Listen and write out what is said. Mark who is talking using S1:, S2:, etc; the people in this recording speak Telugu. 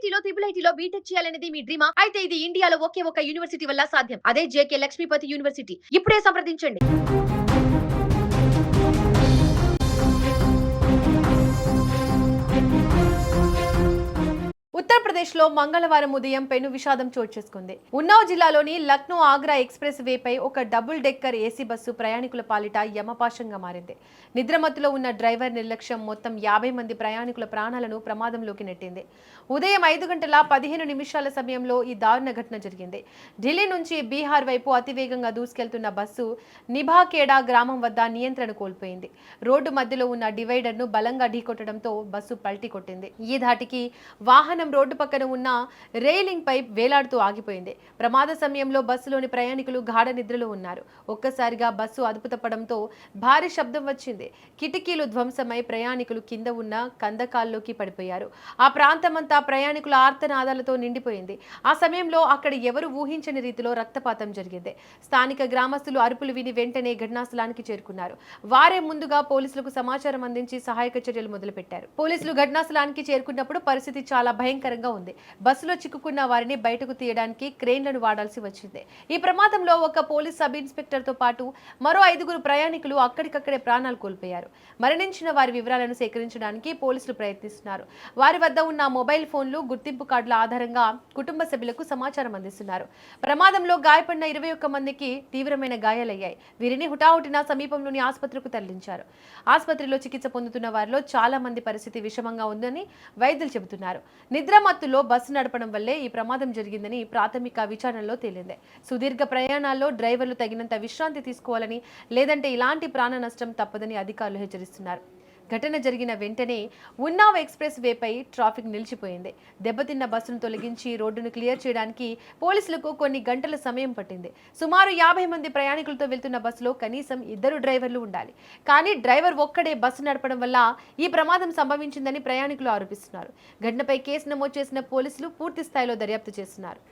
S1: ఐఐటీలో ఐఐటీలో బీటెక్ చేయాలనేది మీ డ్రీమా? అయితే ఇది ఇండియాలో ఒకే ఒక యూనివర్సిటీ వల్ల సాధ్యం. అదే జేకే లక్ష్మీపతి యూనివర్సిటీ. ఇప్పుడే సంప్రదించండి. ఉత్తరప్రదేశ్లో మంగళవారం ఉదయం పెను విషాదం చోటు చేసుకుంది. ఉన్నావ్ జిల్లాలోని లక్నో ఆగ్రా ఎక్స్ప్రెస్ వేపై ఒక డబుల్ డెక్కర్ ఏసీ బస్సు ప్రయాణికుల పాలిట యమపాశంగా మారింది. నిద్రమత్తులో ఉన్న డ్రైవర్ నిర్లక్ష్యం మొత్తం 50 మంది ప్రయాణికుల ప్రాణాలను ప్రమాదంలోకి నెట్టింది. ఉదయం 5:15 సమయంలో ఈ దారుణ ఘటన జరిగింది. ఢిల్లీ నుంచి బీహార్ వైపు అతివేగంగా దూసుకెళ్తున్న బస్సు నిభాఖేడా గ్రామం వద్ద నియంత్రణ కోల్పోయింది. రోడ్డు మధ్యలో ఉన్న డివైడర్ను బలంగా ఢీకొట్టడంతో బస్సు పల్టీ కొట్టింది. ఈ ధాటికి వాహనం రోడ్డు పక్కన ఉన్న రైలింగ్ పై వేలాడుతూ ఆగిపోయింది. ప్రమాద సమయంలో బస్సులోని ప్రయాణికులు గాఢ నిద్రలో ఉన్నారు. ఒక్కసారిగా బస్సు అదుపు తప్పడంతో భారీ శబ్దం వచ్చింది. కిటికీలు ధ్వంసమై ప్రయాణికులు కింద ఉన్న కందకాల్లోకి పడిపోయారు. ఆ ప్రాంతమంతా ప్రయాణికుల ఆర్తనాదాలతో నిండిపోయింది. ఆ సమయంలో అక్కడ ఎవరు ఊహించని రీతిలో రక్తపాతం జరిగింది. స్థానిక గ్రామస్తులు అరుపులు విని వెంటనే ఘటనా స్థలానికి చేరుకున్నారు. వారే ముందుగా పోలీసులకు సమాచారం అందించి సహాయక చర్యలు మొదలుపెట్టారు. పోలీసులు ఘటనా స్థలానికి చేరుకున్నప్పుడు పరిస్థితి చాలా భయంకరంగా ఉంది. బస్సులో చిక్కుకున్న వారిని బయటకు తీయడానికి క్రేన్లను వాడాల్సి వచ్చింది. ఈ ప్రమాదంలో ఒక పోలీస్ సబ్ ఇన్స్పెక్టర్ తో పాటు మరో 5 ప్రయాణికులు అక్కడికక్కడే ప్రాణాలు కోల్పోయారు. మరణించిన వారి వివరాలను సేకరించడానికి పోలీసులు ప్రయత్నిస్తున్నారు. వారి వద్ద ఉన్న మొబైల్ ఫోన్లు, గుర్తింపు కార్డుల ఆధారంగా కుటుంబ సభ్యులకు సమాచారం అందిస్తున్నారు. ప్రమాదంలో గాయపడిన 21 మందికి తీవ్రమైన గాయాలయ్యాయి. వీరిని హుటాహుటిన సమీపంలోని ఆసుపత్రికి తరలించారు. ఆసుపత్రిలో చికిత్స పొందుతున్న వారిలో చాలా మంది పరిస్థితి విషమంగా ఉందని వైద్యులు చెబుతున్నారు. నిద్రమత్తులో బస్సు నడపడం వల్లే ఈ ప్రమాదం జరిగిందని ప్రాథమిక విచారణలో తేలింది. సుదీర్ఘ ప్రయాణాల్లో డ్రైవర్లు తగినంత విశ్రాంతి తీసుకోవాలని, లేదంటే ఇలాంటి ప్రాణ నష్టం తప్పదని అధికారులు హెచ్చరిస్తున్నారు. ఘటన జరిగిన వెంటనే ఉన్నావ్ ఎక్స్ప్రెస్ వేపై ట్రాఫిక్ నిలిచిపోయింది. దెబ్బతిన్న బస్సును తొలగించి రోడ్డును క్లియర్ చేయడానికి పోలీసులకు కొన్ని గంటల సమయం పట్టింది. సుమారు 50 మంది ప్రయాణికులతో వెళ్తున్న బస్సులో కనీసం 2 డ్రైవర్లు ఉండాలి. కానీ డ్రైవర్ ఒక్కడే బస్సు నడపడం వల్ల ఈ ప్రమాదం సంభవించిందని ప్రయాణికులు ఆరోపిస్తున్నారు. ఘటనపై కేసు నమోదు చేసిన పోలీసులు పూర్తి స్థాయిలో దర్యాప్తు చేస్తున్నారు.